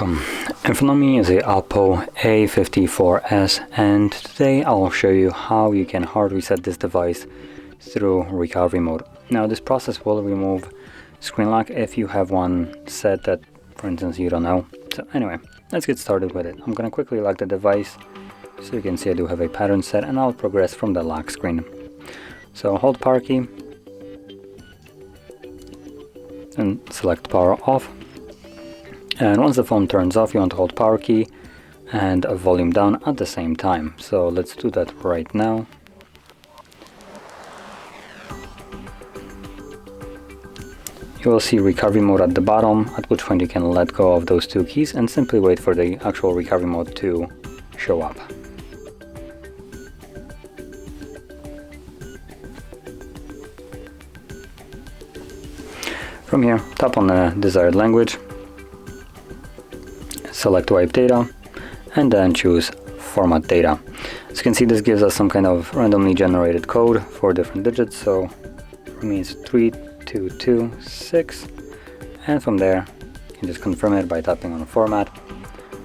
Welcome. In front of me is a OPPO A54s, and today I'll show you how you can hard reset this device through recovery mode. Now this process will remove screen lock if you have one set that, for instance, you don't know. So anyway, let's get started with it. I'm going to quickly lock the device so you can see I do have a pattern set, and I'll progress from the lock screen. So hold power key and select power off. And once the phone turns off, you want to hold power key and a volume down at the same time. So let's do that right now. You will see recovery mode at the bottom, at which point you can let go of those two keys and simply wait for the actual recovery mode to show up. From here, tap on the desired language, select wipe data, and then choose format data. As you can see, this gives us some kind of randomly generated code for different digits. So for me it's 3226, and from there you can just confirm it by tapping on format.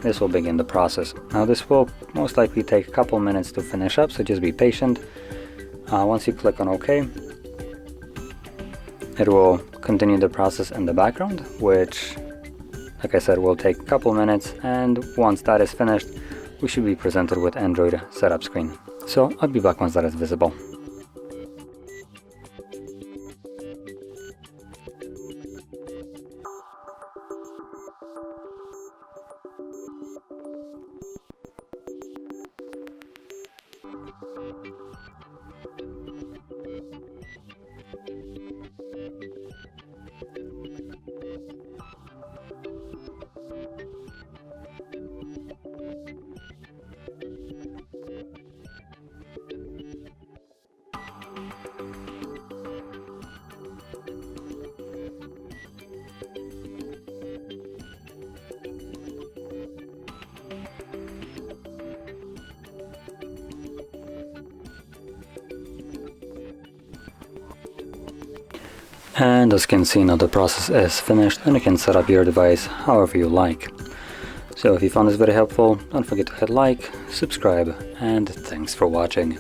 This will begin the process. Now this will most likely take a couple minutes to finish up, so just be patient. Once you click on OK, it will continue the process in the background, which, like I said, will take a couple minutes, and once that is finished, we should be presented with Android setup screen. So I'll be back once that is visible. And as you can see, now the process is finished, and you can set up your device however you like. So if you found this very helpful, don't forget to hit like, subscribe, and thanks for watching.